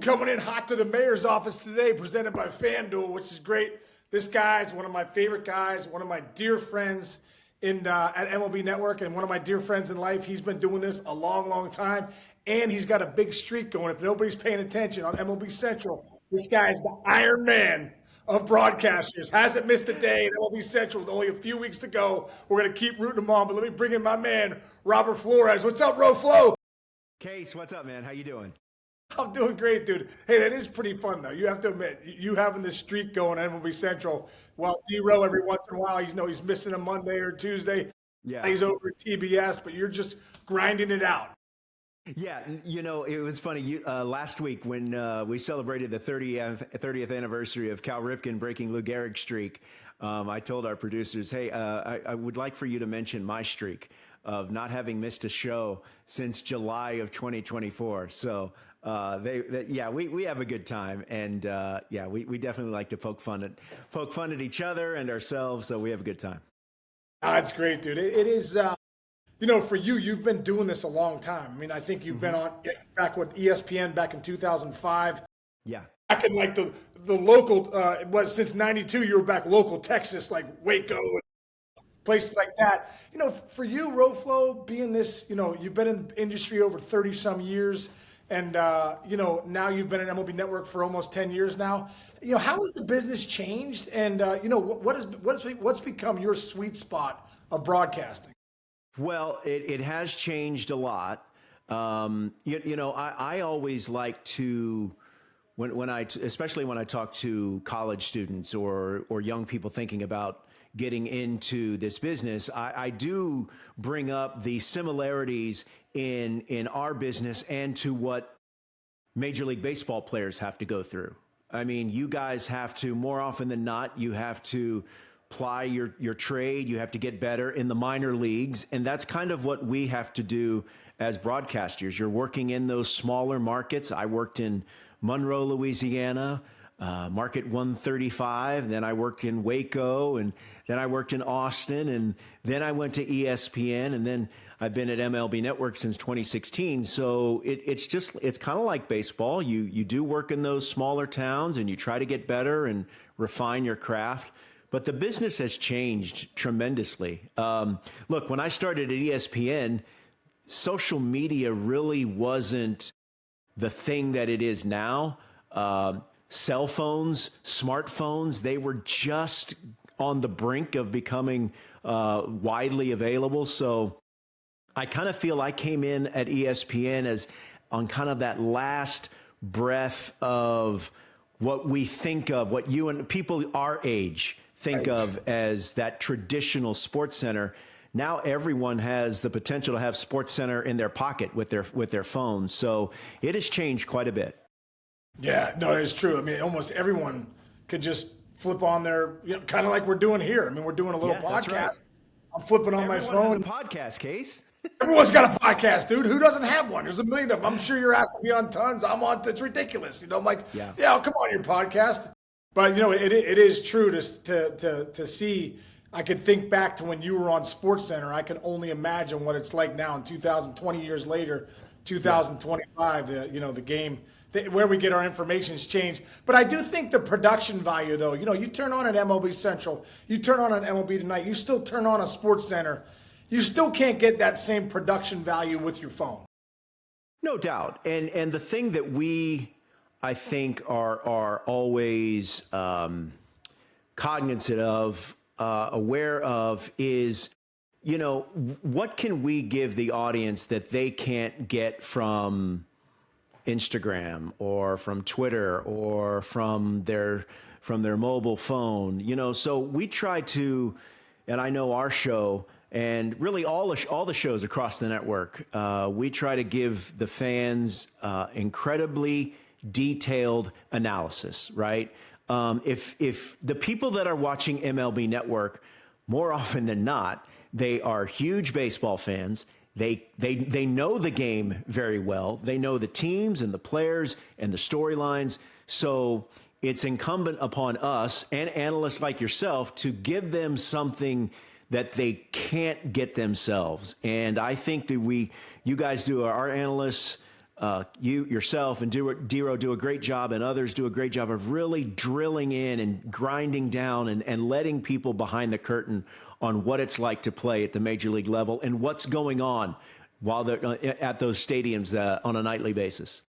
coming in hot to the mayor's office today, presented by FanDuel, which is great. This guy is one of my favorite guys, one of my dear friends at MLB Network, and one of my dear friends in life. He's been doing this a long, long time, and he's got a big streak going. If nobody's paying attention on MLB Central, this guy is the Iron Man of broadcasters. Hasn't missed a day in MLB Central with only a few weeks to go. We're going to keep rooting him on, but let me bring in my man, Robert Flores. What's up, RoFlo? Case, what's up, man? How you doing? I'm doing great, dude. Hey, that is pretty fun, though. You have to admit, you having this streak going at MLB Central. Well, D-Row every once in a while, he's missing a Monday or Tuesday. Yeah. He's over at TBS, but you're just grinding it out. Yeah, it was funny. Last week when we celebrated the 30th anniversary of Cal Ripken breaking Lou Gehrig's streak, I told our producers, hey, I would like for you to mention my streak of not having missed a show since July of 2024. So we have a good time, and we definitely like to poke fun at each other and ourselves. So we have a good time. It's great, dude. It is. For you've been doing this a long time. I mean, I think you've been on back with ESPN back in 2005. Yeah. Back in like the local, since 92, you were back local Texas, like Waco and places like that. For you, RoFlo, being this, you've been in the industry over 30 some years, and now you've been at MLB Network for almost 10 years now. How has the business changed, and what's become your sweet spot of broadcasting? Well, it has changed a lot. I always like to, especially when I talk to college students or young people thinking about getting into this business, I do bring up the similarities in our business and to what Major League Baseball players have to go through. I mean, you guys have to, more often than not, you have to ply your trade, you have to get better in the minor leagues, and that's kind of what we have to do as broadcasters. You're working in those smaller markets. I worked in Monroe, Louisiana, market 135, then I worked in Waco, and then I worked in Austin, and then I went to ESPN, and then I've been at MLB Network since 2016. So it's kind of like baseball. You do work in those smaller towns, and you try to get better and refine your craft. But the business has changed tremendously. Look, when I started at ESPN, social media really wasn't the thing that it is now. Cell phones, smartphones, they were just on the brink of becoming widely available. So I kind of feel I came in at ESPN as on kind of that last breath of what we think of, what you and people our age think of as that traditional sports center. Now everyone has the potential to have Sports Center in their pocket with their phones. So it has changed quite a bit. Yeah, no, it's true. I mean, almost everyone could just flip on their, kind of like we're doing here. I mean, we're doing a little podcast. Right. I'm flipping on my phone. Has a podcast, Case. Everyone's got a podcast, dude. Who doesn't have one? There's a million of them. I'm sure you're asked to be on tons. I'm on. It's ridiculous. I'm like, yeah, come on, your podcast. But it is true to see. I could think back to when you were on Sports Center. I can only imagine what it's like now in 2020 years later, 2025. The game where we get our information has changed. But I do think the production value, though. You turn on an MLB Central, you turn on an MLB Tonight, you still turn on a Sports Center. You still can't get that same production value with your phone. No doubt. And the thing that I think are always cognizant of, aware of is, what can we give the audience that they can't get from Instagram or from Twitter or from their mobile phone? So we try to, and I know our show and really all the shows across the network, we try to give the fans incredibly detailed analysis, right? If the people that are watching MLB Network, more often than not, they are huge baseball fans. They know the game very well. They know the teams and the players and the storylines. So it's incumbent upon us and analysts like yourself to give them something that they can't get themselves. And I think that you guys do, our analysts you yourself and Dero do a great job, and others do a great job of really drilling in and grinding down and letting people behind the curtain on what it's like to play at the major league level and what's going on while they're at those stadiums on a nightly basis.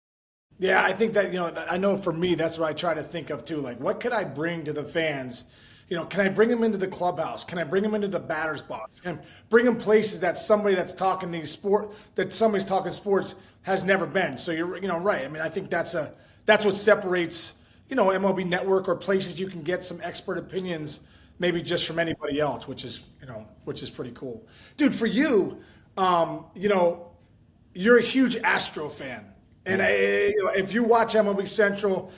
Yeah, I think that, I know for me, that's what I try to think of too. Like, what could I bring to the fans? Can I bring them into the clubhouse? Can I bring them into the batter's box? Can I bring them places that somebody that's talking somebody's talking sports has never been? So you're, right. I mean, I think that's what separates, MLB Network, or places you can get some expert opinions, maybe just from anybody else, which is pretty cool. Dude, for you, you're a huge Astro fan. And if you watch MLB Central,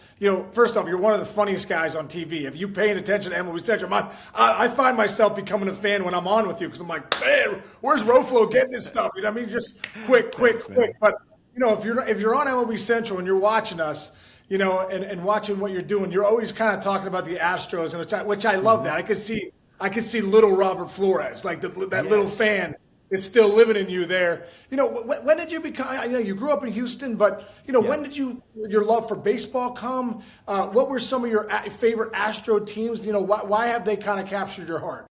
first off, you're one of the funniest guys on TV. If you're paying attention to MLB Central, I find myself becoming a fan when I'm on with you, because I'm like, man, where's RoFlo getting this stuff? I mean, just quick. But if you're on MLB Central and you're watching us, and watching what you're doing, you're always kind of talking about the Astros, and which I love that. I could see little Robert Flores, like that little fan. It's still living in you there. When did you become? You grew up in Houston, but when did your love for baseball come? What were some of your favorite Astro teams? Why have they kind of captured your heart?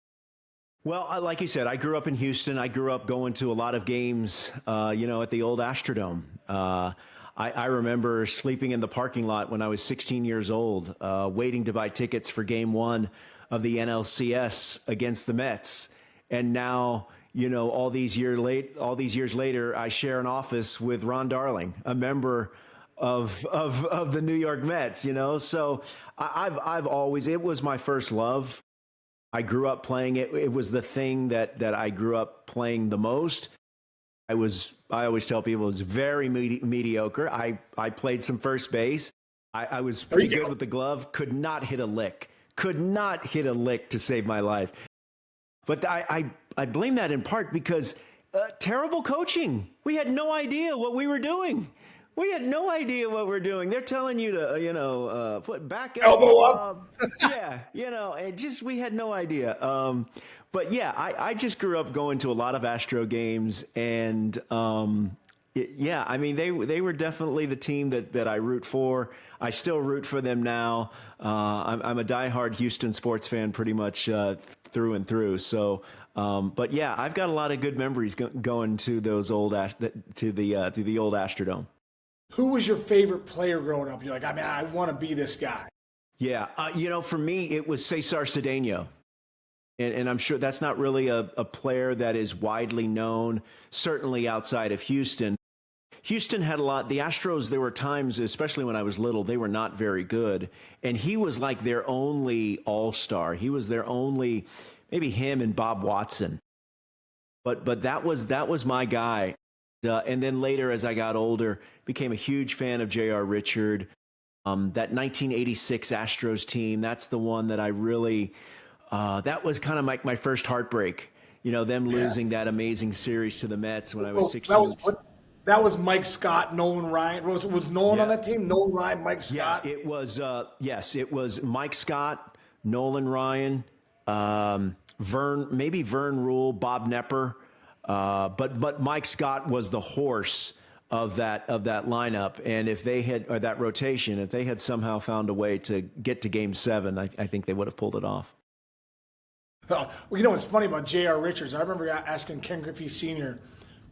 Well, like you said, I grew up in Houston. I grew up going to a lot of games, at the old Astrodome. I remember sleeping in the parking lot when I was 16 years old, waiting to buy tickets for Game 1 of the NLCS against the Mets, and now. All these years later, I share an office with Ron Darling, a member of the New York Mets. So I've always, it was my first love. I grew up playing it. It was the thing that I grew up playing the most. I always tell people it was very mediocre. I played some first base. I was pretty good with the glove. Could not hit a lick to save my life. But I blame that in part because terrible coaching. We had no idea what we were doing. They're telling you to, put back elbow up. We had no idea. But yeah, I just grew up going to a lot of Astro games, and they were definitely the team that I root for. I still root for them now. I'm a diehard Houston sports fan, pretty much through and through. So, but yeah, I've got a lot of good memories going to those old to the old Astrodome. Who was your favorite player growing up? You're like, I want to be this guy. Yeah, for me, it was Cesar Cedeno. And I'm sure that's not really a player that is widely known, certainly outside of Houston. Houston had a lot. The Astros, there were times, especially when I was little, they were not very good. And he was like their only all-star. He was their only, maybe him and Bob Watson. But that was my guy. And then later, as I got older, became a huge fan of J.R. Richard. That 1986 Astros team, that's the one that I really, that was kind of like my first heartbreak. Them losing that amazing series to the Mets when I was 16. That was Mike Scott, Nolan Ryan. Was Nolan on that team? Nolan Ryan, Mike Scott? Yeah, it was, yes, it was Mike Scott, Nolan Ryan, Vern Rule, Bob Nepper. But Mike Scott was the horse of that lineup. And if they had, or that rotation, if they had somehow found a way to get to Game 7, I think they would have pulled it off. Well, what's funny about J.R. Richards? I remember asking Ken Griffey Sr.,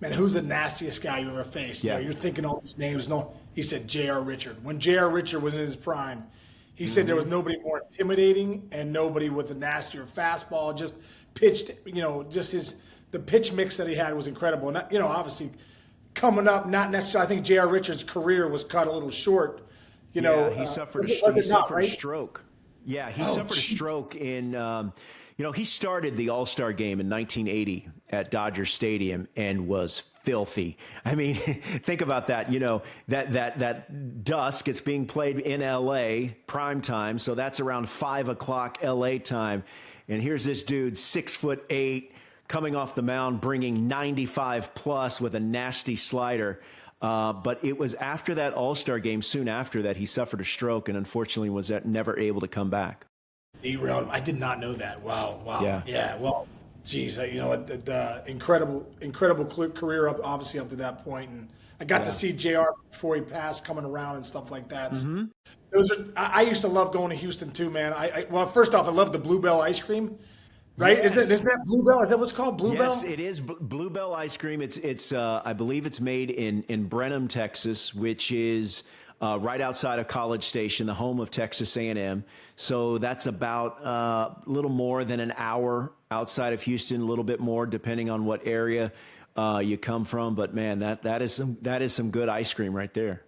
man, who's the nastiest guy you ever faced? Yeah. You're thinking all these names. No, he said J.R. Richard. When J.R. Richard was in his prime, he said there was nobody more intimidating and nobody with a nastier fastball. Just pitched, the pitch mix that he had was incredible. And, obviously coming up, not necessarily, I think J.R. Richard's career was cut a little short. He suffered a stroke. Yeah, he suffered a stroke in he started the All-Star game in 1980 at Dodger Stadium and was filthy. I mean, think about that. That dusk, it's being played in L.A. prime time, so that's around 5:00 L.A. time. And here's this dude, 6'8", coming off the mound, bringing 95 plus with a nasty slider. But it was after that All-Star game, soon after that, he suffered a stroke and unfortunately was never able to come back. Derailed him. I did not know that. Wow. Yeah. Well, geez, incredible career up, obviously up to that point, and I got to see JR before he passed coming around and stuff like that. So I used to love going to Houston too, man. Well, first off, I love the Bluebell ice cream. Right? Yes. Isn't that Bluebell? Is that what's called Bluebell? Yes, it is Bluebell ice cream. It's I Bleav it's made in Brenham, Texas, which is right outside of College Station, the home of Texas A&M. So that's about a little more than an hour outside of Houston, a little bit more depending on what area you come from. But man, that is some good ice cream right there.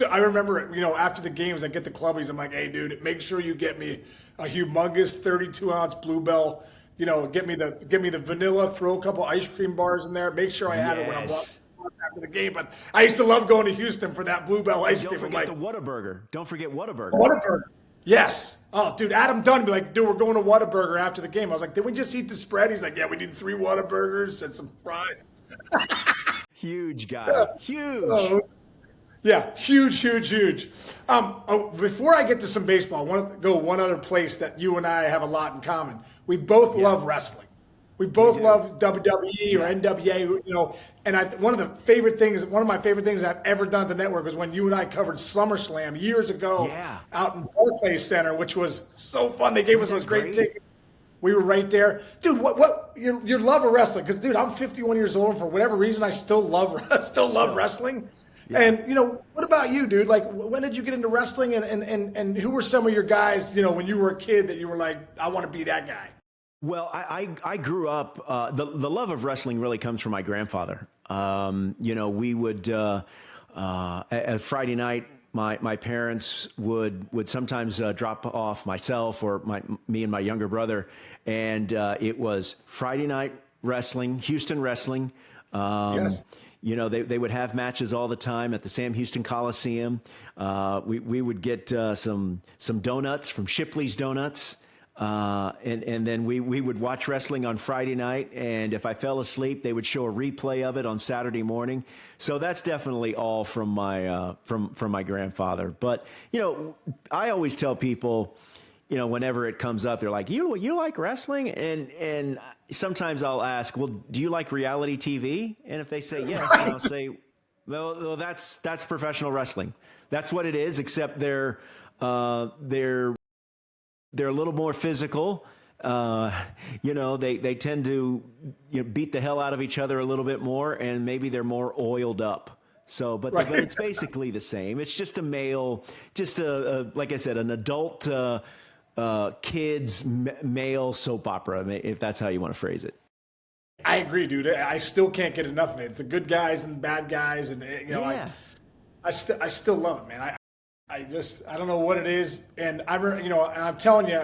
I remember, after the games, I get the clubbies. I'm like, hey, dude, make sure you get me a humongous 32-ounce Bluebell. Get me the vanilla. Throw a couple ice cream bars in there. Make sure I have it when I'm walking after the game. But I used to love going to Houston for that Bluebell ice cream. Don't forget the Whataburger. Don't forget Whataburger. Whataburger. Yes. Oh, dude, Adam Dunn be like, dude, we're going to Whataburger after the game. I was like, did we just eat the spread? He's like, yeah, we need 3 Whataburgers and some fries. Huge guy. Huge. Yeah, huge. Before I get to some baseball, I want to go one other place that you and I have a lot in common. We both love wrestling. We both love WWE or NWA, And one of my favorite things I've ever done at the network was when you and I covered SummerSlam years ago out in Barclays Center, which was so fun. They gave us those great tickets. We were right there, dude. What your love of wrestling? Because dude, I'm 51 years old, and for whatever reason, I still love wrestling. Yeah. And, what about you, dude? Like, when did you get into wrestling and who were some of your guys, when you were a kid that you were like, I want to be that guy? Well, I grew up, the love of wrestling really comes from my grandfather. We would, at Friday night, my parents would sometimes drop off myself or me and my younger brother. And it was Friday night wrestling, Houston wrestling. Yes. They would have matches all the time at the Sam Houston Coliseum. We would get some donuts from Shipley's Donuts. And then we would watch wrestling on Friday night. And if I fell asleep, they would show a replay of it on Saturday morning. So that's definitely all from my from my grandfather. But, I always tell people, whenever it comes up, they're like, you like wrestling? And sometimes I'll ask, well, do you like reality TV? And if they say yes, I'll say, well, that's professional wrestling. That's what it is, except they're a little more physical. They tend to beat the hell out of each other a little bit more, and maybe they're more oiled up. So, but it's basically the same. It's just a male, like I said, an adult kids male soap opera, if that's how you want to phrase it. I agree, dude. I still can't get enough of it. The good guys and the bad guys, and I still love it, man. I don't know what it is, and I'm telling you,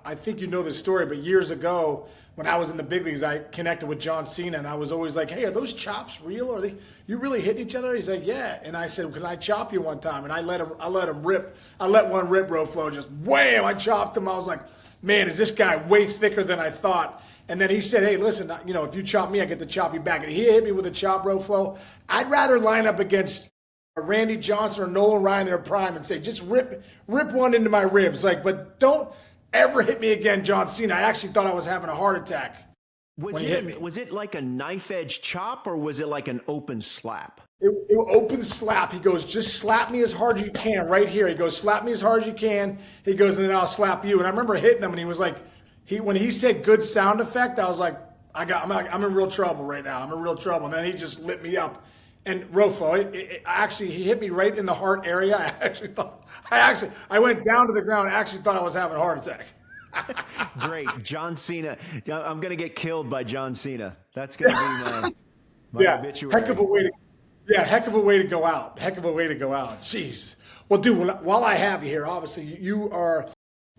I think you know this story, but years ago when I was in the big leagues, I connected with John Cena, and I was always like, "Hey, are those chops real? Are you really hitting each other?" He's like, "Yeah," and I said, "Can I chop you one time?" And I let him rip. I let one rip, RoFlo, just wham! I chopped him. I was like, "Man, is this guy way thicker than I thought?" And then he said, "Hey, listen, if you chop me, I get to chop you back." And he hit me with a chop, RoFlo. I'd rather line up against Randy Johnson or Nolan Ryan in their prime and say, just rip one into my ribs. But don't ever hit me again, John Cena. I actually thought I was having a heart attack. Was it like a knife edge chop or was it like an open slap? It open slap. He goes, just slap me as hard as you can right here. He goes, slap me as hard as you can. He goes, and then I'll slap you. And I remember hitting him, and he was like, when he said good sound effect, I was like, I'm in real trouble right now. I'm in real trouble. And then he just lit me up. And RoFlo, he hit me right in the heart area. I went down to the ground. I actually thought I was having a heart attack. Great. John Cena. I'm going to get killed by John Cena. That's going to be my obituary. Heck of a way to go out. Jeez. Well, dude, while I have you here, obviously you are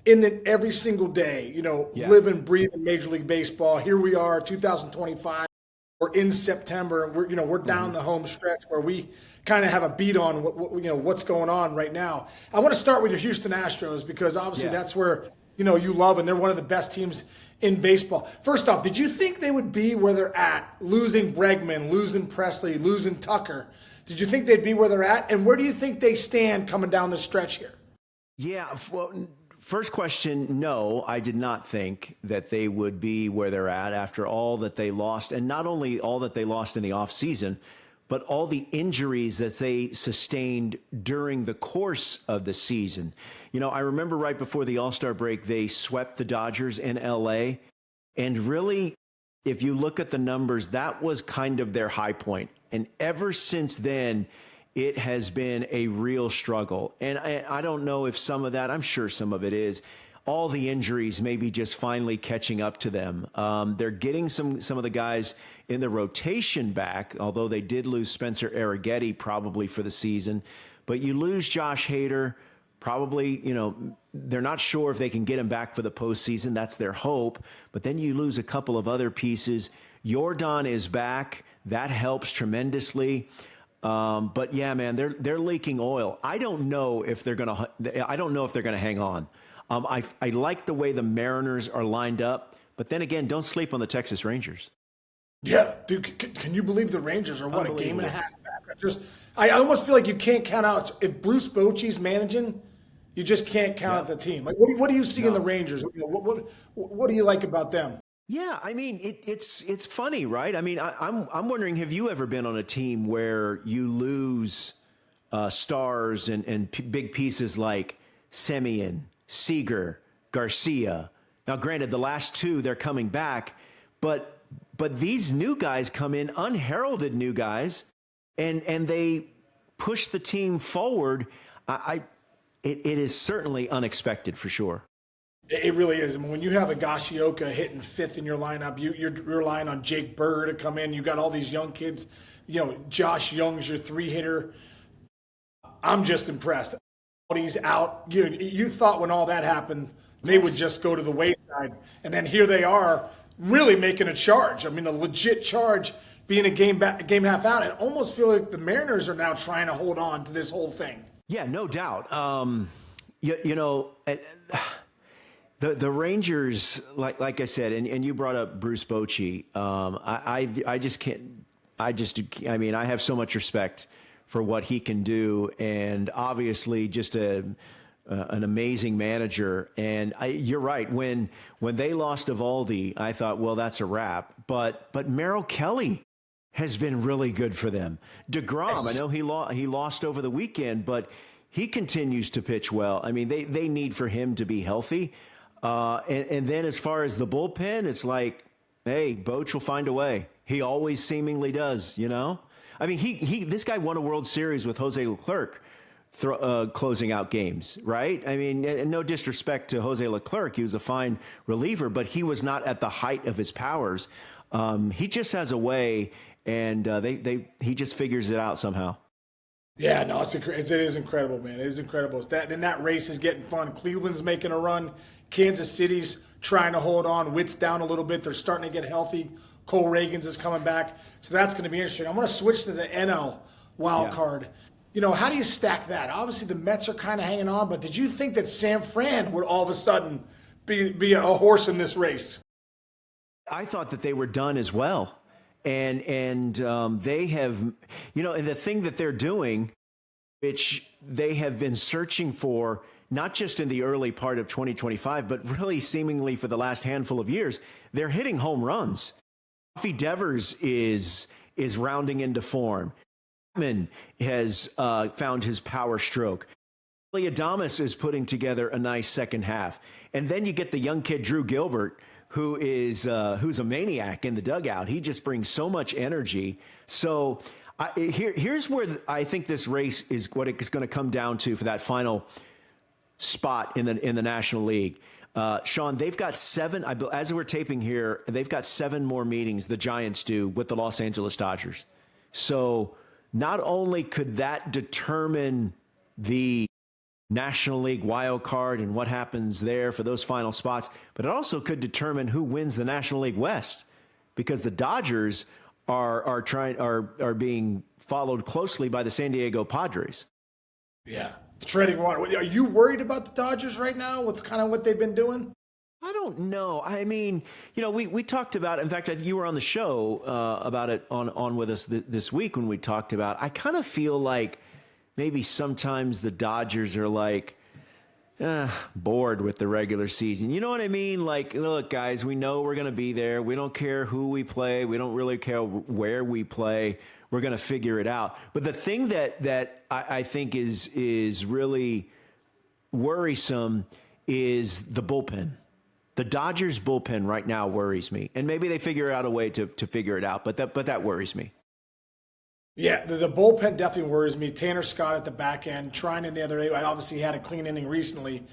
in it every single day, living, breathing Major League Baseball. Here we are, 2025. We're in September, and we're down the home stretch where we kind of have a beat on what's going on right now. I want to start with your Houston Astros because obviously that's where you love, and they're one of the best teams in baseball. First off, did you think they would be where they're at, losing Bregman, losing Presley, losing Tucker? Did you think they'd be where they're at, and where do you think they stand coming down the stretch here? Yeah, well, first question, no, I did not think that they would be where they're at after all that they lost, and not only all that they lost in the offseason, but all the injuries that they sustained during the course of the season. You know, I remember right before the All-Star break, they swept the Dodgers in LA. And really, if you look at the numbers, that was kind of their high point. And ever since then, it has been a real struggle. And I don't know if some of that, I'm sure some of it is, all the injuries maybe just finally catching up to them. They're getting some of the guys in the rotation back, although they did lose Spencer Arrighetti probably for the season. But you lose Josh Hader, probably, you know, they're not sure if they can get him back for the postseason. That's their hope. But then you lose a couple of other pieces. Jordan is back. That helps tremendously. But yeah, man, they're leaking oil. I don't know if they're gonna hang on. I like the way the Mariners are lined up, but then again, don't sleep on the Texas Rangers. Yeah, dude, can you believe the Rangers are a game and a half back? I almost feel like you can't count out if Bruce Bochy's managing. You just can't count out the team. Like, what do you see in the Rangers? What do you like about them? Yeah, I mean, it's funny, right? I mean, I'm wondering, have you ever been on a team where you lose stars and big pieces like Semien, Seager, Garcia? Now, granted, the last two, they're coming back, but these new guys come in, unheralded new guys, and they push the team forward. It is certainly unexpected for sure. It really is. I mean, when you have a Gashioka hitting fifth in your lineup, you're relying on Jake Burr to come in. You got all these young kids. You know, Josh Young's your 3-hitter. I'm just impressed. He's out. You thought when all that happened, they would just go to the wayside, and then here they are, really making a charge. I mean, a legit charge, being a game and a half out, and almost feel like the Mariners are now trying to hold on to this whole thing. Yeah, no doubt. You know. The Rangers, like I said, and you brought up Bruce Bochy. I just can't. I mean, I have so much respect for what he can do, and obviously just an amazing manager. And you're right. When they lost Eovaldi, I thought, well, that's a wrap. But Merrill Kelly has been really good for them. DeGrom, yes. I know he lost over the weekend, but he continues to pitch well. I mean, they need for him to be healthy. And then as far as the bullpen, it's like, hey, Boch will find a way. He always seemingly does, you know? I mean, this guy won a World Series with Jose Leclerc closing out games, right? I mean, and no disrespect to Jose Leclerc. He was a fine reliever, but he was not at the height of his powers. He just has a way, and he just figures it out somehow. Yeah, no, it is incredible, man. It is incredible. That race is getting fun. Cleveland's making a run. Kansas City's trying to hold on. Witt's down a little bit. They're starting to get healthy. Cole Reagans is coming back. So that's going to be interesting. I'm going to switch to the NL wild card. You know, how do you stack that? Obviously, the Mets are kind of hanging on, but did you think that San Fran would all of a sudden be a horse in this race? I thought that they were done as well. And they have, you know, and the thing that they're doing, which they have been searching for, not just in the early part of 2025, but really seemingly for the last handful of years, they're hitting home runs. Rafi Devers is rounding into form. Chapman has found his power stroke. Adames is putting together a nice second half. And then you get the young kid, Drew Gilbert, who's a maniac in the dugout. He just brings so much energy. So here's where I think this race is what it's going to come down to for that final spot in the National League. Sean, they've got 7, as we're taping here, they've got 7 more meetings, the Giants do, with the Los Angeles Dodgers. So not only could that determine the National League wild card and what happens there for those final spots, but it also could determine who wins the National League West, because the Dodgers are being followed closely by the San Diego Padres. Yeah, treading water. Are you worried about the Dodgers right now with kind of what they've been doing? I don't know. I mean, you know, we talked about, in fact, you were on the show about it on with us this week when we talked about, I kind of feel like maybe sometimes the Dodgers are like, bored with the regular season. You know what I mean? Like, look, guys, we know we're going to be there. We don't care who we play. We don't really care where we play. We're going to figure it out. But the thing that I think is really worrisome is the bullpen. The Dodgers bullpen right now worries me. And maybe they figure out a way to figure it out, but that worries me. Yeah, the bullpen definitely worries me. Tanner Scott at the back end, trying in the other day. I obviously had a clean inning recently.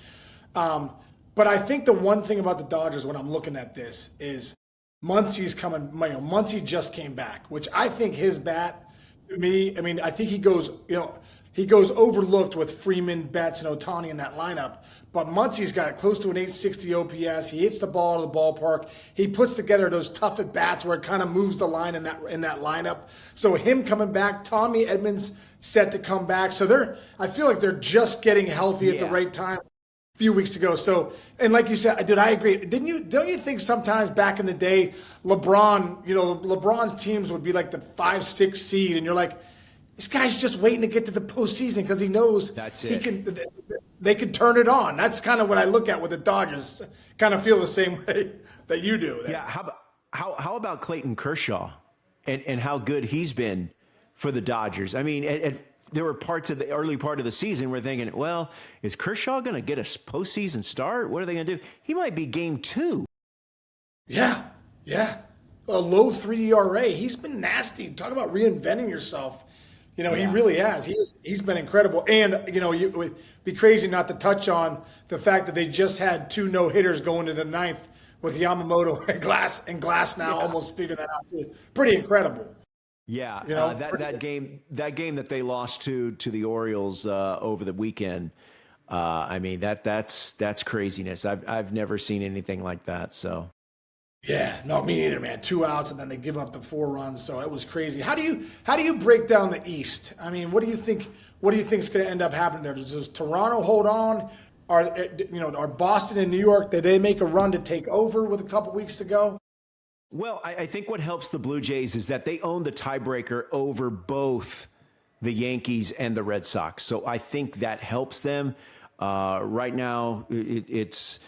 But I think the one thing about the Dodgers when I'm looking at this is Muncy's coming. Muncy just came back, which I think his bat, to me, I mean, I think he goes overlooked with Freeman, Betts, and Ohtani in that lineup. But Muncy's got close to an 860 OPS. He hits the ball out of the ballpark. He puts together those tough at bats where it kind of moves the line in that lineup. So him coming back, Tommy Edmonds set to come back. So I feel like they're just getting healthy at the right time a few weeks ago. So, and like you said, I agree. Don't you think sometimes back in the day, LeBron's teams would be like the 5-6 seed, and you're like, this guy's just waiting to get to the postseason because he knows they can turn it on. That's kind of what I look at with the Dodgers. Kind of feel the same way that you do. Yeah. How about Clayton Kershaw and how good he's been for the Dodgers? I mean, there were parts of the early part of the season where thinking, well, is Kershaw going to get a postseason start? What are they going to do? He might be game 2. Yeah. A low 3 ERA. He's been nasty. Talk about reinventing yourself. He really has. He's been incredible. And, it would be crazy not to touch on the fact that they just had 2 no-hitters going to the 9th with Yamamoto and Glass now almost figured that out too. Pretty incredible. Yeah, that game that they lost to the Orioles over the weekend. I mean, that's craziness. I've never seen anything like that. So. Yeah, no, me neither, man. 2 outs and then they give up the 4 runs, so it was crazy. How do you break down the East? I mean, what do you think is going to end up happening there? Does Toronto hold on? Are Boston and New York, did they make a run to take over with a couple weeks to go? Well, I think what helps the Blue Jays is that they own the tiebreaker over both the Yankees and the Red Sox. So I think that helps them. Right now, it's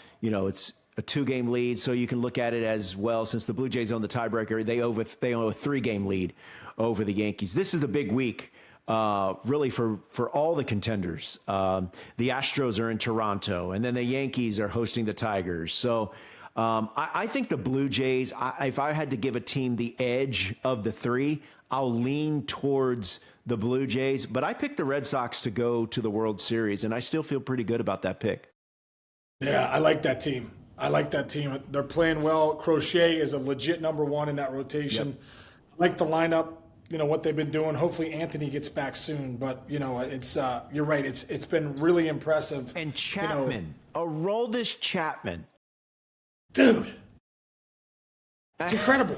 a 2-game lead, so you can look at it as well. Since the Blue Jays own the tiebreaker, they own a 3-game lead over the Yankees. This is a big week, really for all the contenders. The Astros are in Toronto, and then the Yankees are hosting the Tigers. So I think the Blue Jays, if I had to give a team the edge of the 3, I'll lean towards the Blue Jays. But I picked the Red Sox to go to the World Series, and I still feel pretty good about that pick. Yeah, I like that team. They're playing well. Crochet is a legit number 1 in that rotation. Yep. I like the lineup, what they've been doing. Hopefully Anthony gets back soon. But, it's you're right. It's been really impressive. And Chapman, Aroldis Chapman. Dude. It's incredible.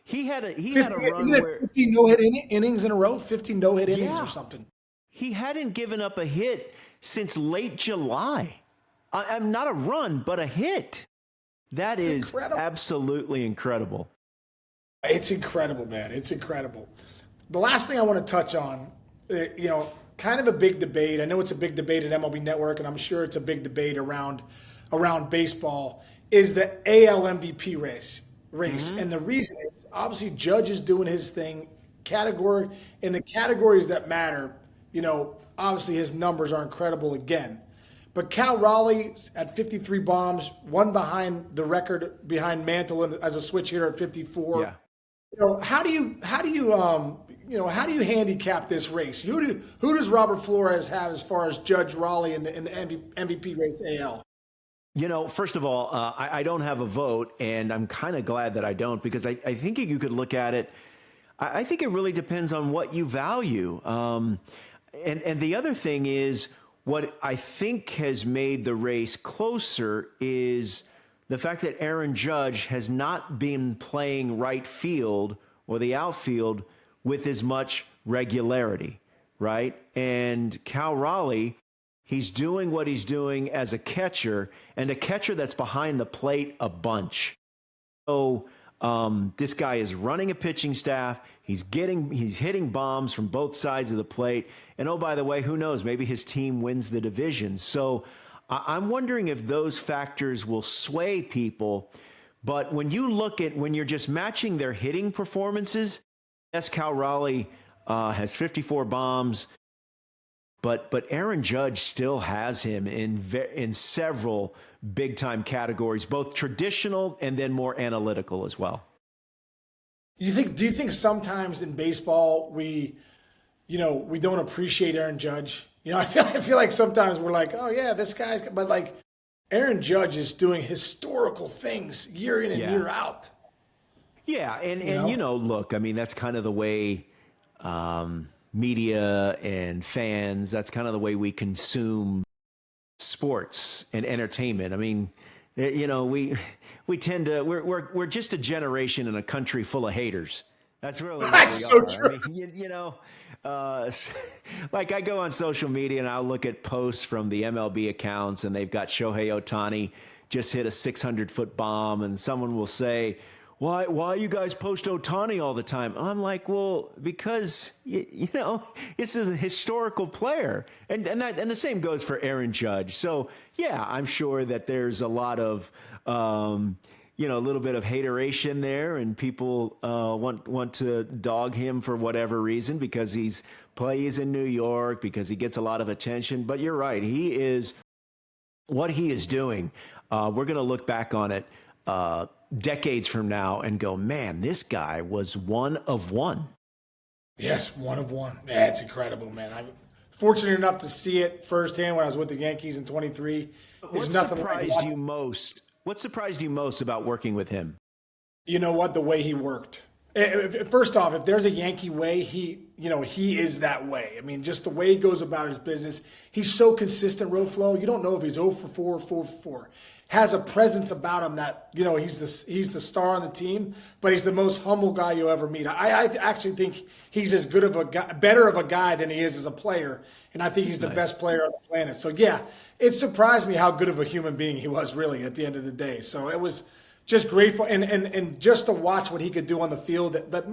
he had a run where 15 no-hit innings in a row, 15 no-hit innings or something. He hadn't given up a hit since late July. I'm not a run, but a hit. That is incredible. Absolutely incredible. It's incredible, man. It's incredible. The last thing I want to touch on, kind of a big debate. I know it's a big debate at MLB Network, and I'm sure it's a big debate around baseball, is the AL MVP race. Mm-hmm. And the reason is, obviously, Judge is doing his thing. In the categories that matter, obviously his numbers are incredible again. But Cal Raleigh at 53 bombs, one behind the record behind Mantle as a switch hitter at 54. Yeah. How do you handicap this race? Who does Robert Flores have as far as Judge Raleigh in the MVP race AL? First of all, I don't have a vote, and I'm kind of glad that I don't, because I think you could look at it. I think it really depends on what you value. And the other thing is, what I think has made the race closer is the fact that Aaron Judge has not been playing right field or the outfield with as much regularity, right? And Cal Raleigh, he's doing what he's doing as a catcher, and a catcher that's behind the plate a bunch. So This guy is running a pitching staff. He's hitting bombs from both sides of the plate. And oh, by the way, who knows? Maybe his team wins the division. So I'm wondering if those factors will sway people. But when you're just matching their hitting performances, yes, Cal Raleigh has 54 bombs, but Aaron Judge still has him in several big time categories, both traditional and then more analytical as well. Do you think sometimes in baseball we don't appreciate Aaron Judge? I feel like sometimes we're like, oh yeah, this guy's, but like Aaron Judge is doing historical things year in and year out. Yeah, and look, I mean, that's kind of the way media and fans, that's kind of the way we consume sports and entertainment. I mean, we tend to, we're just a generation in a country full of haters. That's really what That's we so are. true. I mean, like I go on social media and I'll look at posts from the MLB accounts and they've got Shohei Ohtani just hit a 600-foot bomb, and someone will say, why you guys post Ohtani all the time? I'm like, well, because it's a historical player, and the same goes for Aaron Judge. So yeah, I'm sure that there's a lot of a little bit of hateration there, and people want to dog him for whatever reason because he's plays in New York, because he gets a lot of attention. But you're right, what he is doing. We're going to look back on it decades from now and go, man, this guy was one of one. Yes, one of one. Yeah, it's incredible, man. I'm fortunate enough to see it firsthand when I was with the Yankees in 23. What surprised you most about working with him? You know what? The way he worked. First off, if there's a Yankee way, he is that way. I mean, just the way he goes about his business. He's so consistent, RoFlo. You don't know if he's 0 for 4 or 4 for 4. Has a presence about him that, he's the star on the team, but he's the most humble guy you'll ever meet. I actually think he's as good of a guy, better of a guy than he is as a player, and I think he's the best player on the planet. So yeah, it surprised me how good of a human being he was, really, at the end of the day. So it was just grateful, and just to watch what he could do on the field that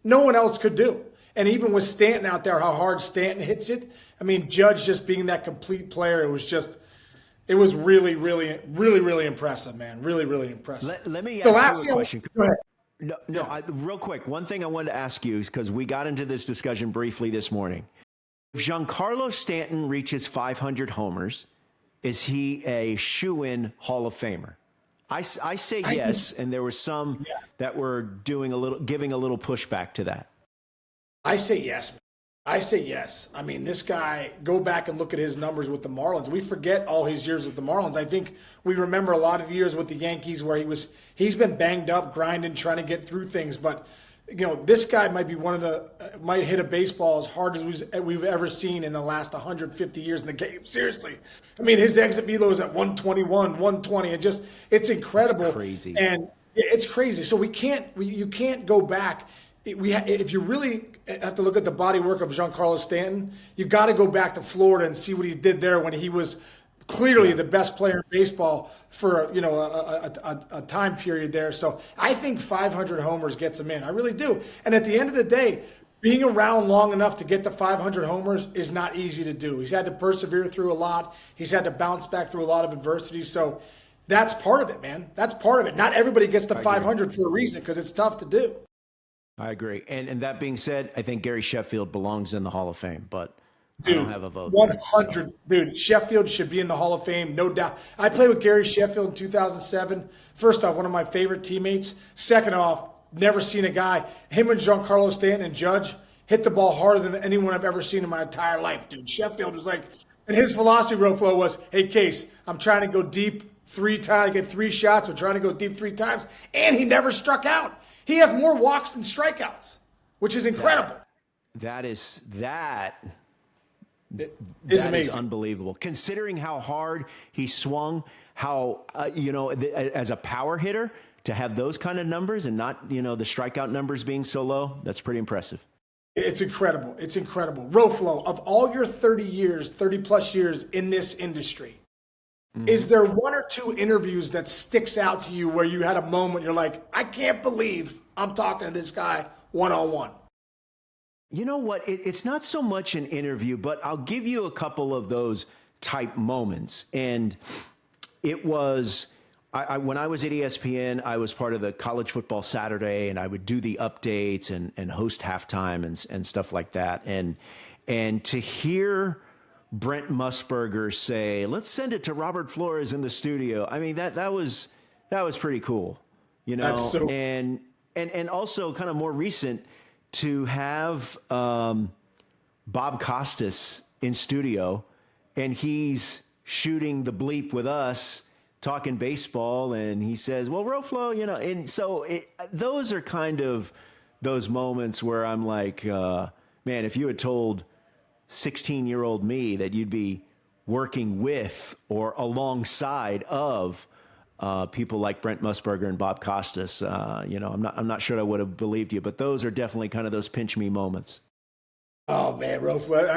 no one else could do. And even with Stanton out there, how hard Stanton hits it. I mean, Judge just being that complete player, it was really, really, really, really impressive, man. Really, really impressive. Let me ask you a question. Go ahead. Real quick. One thing I wanted to ask you is, because we got into this discussion briefly this morning. If Giancarlo Stanton reaches 500 homers, is he a shoo-in Hall of Famer? I say yes, and there were some that were giving a little pushback to that. I say yes. I mean, this guy, go back and look at his numbers with the Marlins. We forget all his years with the Marlins. I think we remember a lot of years with the Yankees where he's been banged up, grinding, trying to get through things. But, this guy might be might hit a baseball as hard as we've ever seen in the last 150 years in the game. Seriously. I mean, his exit velo is at 121, 120. It's incredible. It's crazy. And it's crazy. So you can't go back. If you really have to look at the body work of Giancarlo Stanton, you got to go back to Florida and see what he did there when he was clearly the best player in baseball for a time period there. So I think 500 homers gets him in. I really do. And at the end of the day, being around long enough to get to 500 homers is not easy to do. He's had to persevere through a lot. He's had to bounce back through a lot of adversity. So that's part of it, man. That's part of it. Not everybody gets to 500 for a reason, because it's tough to do. I agree. And that being said, I think Gary Sheffield belongs in the Hall of Fame, but dude, I don't have a vote. 100. So. Dude, Sheffield should be in the Hall of Fame, no doubt. I played with Gary Sheffield in 2007. First off, one of my favorite teammates. Second off, never seen a guy, him and Giancarlo Stanton and Judge, hit the ball harder than anyone I've ever seen in my entire life, dude. Sheffield was like, and his philosophy, RoFlo, was, hey, Case, I'm trying to go deep 3 times. I get 3 shots. We're trying to go deep 3 times. And he never struck out. He has more walks than strikeouts, which is incredible. That is amazing. Is unbelievable. Considering how hard he swung, how as a power hitter, to have those kind of numbers and not the strikeout numbers being so low, that's pretty impressive. It's incredible. It's incredible. RoFlo, of all your 30 plus years in this industry, Is there one or two interviews that sticks out to you where you had a moment you're like, I can't believe I'm talking to this guy one-on-one? You know what? It's not so much an interview, but I'll give you a couple of those type moments. And it was, when I was at ESPN, I was part of the College Football Saturday, and I would do the updates and host halftime and stuff like that. And to hear Brent Musburger say, let's send it to Robert Flores in the studio. I mean, that was pretty cool, you know. That's so- and also kind of more recent, to have Bob Costas in studio, and he's shooting the bleep with us, talking baseball, and he says, well, RoFlo, you know. And so those are kind of those moments where I'm like, man, if you had told 16-year-old me that you'd be working with or alongside of people like Brent Musburger and Bob Costas, you know, I'm not sure I would have believed you, but those are definitely kind of those pinch me moments. Oh man, RoFlo,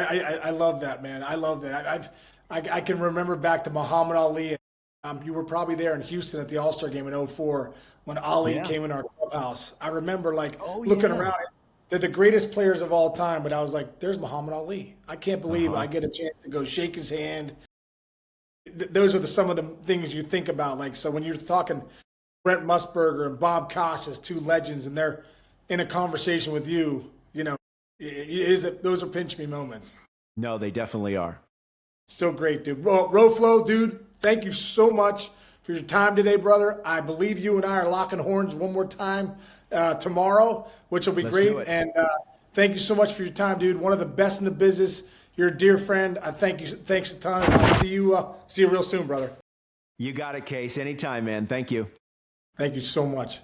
I love that, man. I love that. I can remember back to Muhammad Ali. You were probably there in Houston at the All-Star game in 2004 when Ali came in our clubhouse. I remember looking around. They're the greatest players of all time, but I was like, there's Muhammad Ali. I can't believe I get a chance to go shake his hand. Those are some of the things you think about. Like, so when you're talking Brent Musburger and Bob Costas, two legends, and they're in a conversation with you, you know, those are pinch me moments. No, they definitely are. So great, dude. Well, RoFlo, dude, thank you so much for your time today, brother. I believe you and I are locking horns one more time tomorrow, which will be great. And thank you so much for your time, dude. One of the best in the business. You're a dear friend. I thank you. Thanks a ton. I'll see you real soon, brother. You got it, Case. Anytime, man. Thank you. Thank you so much.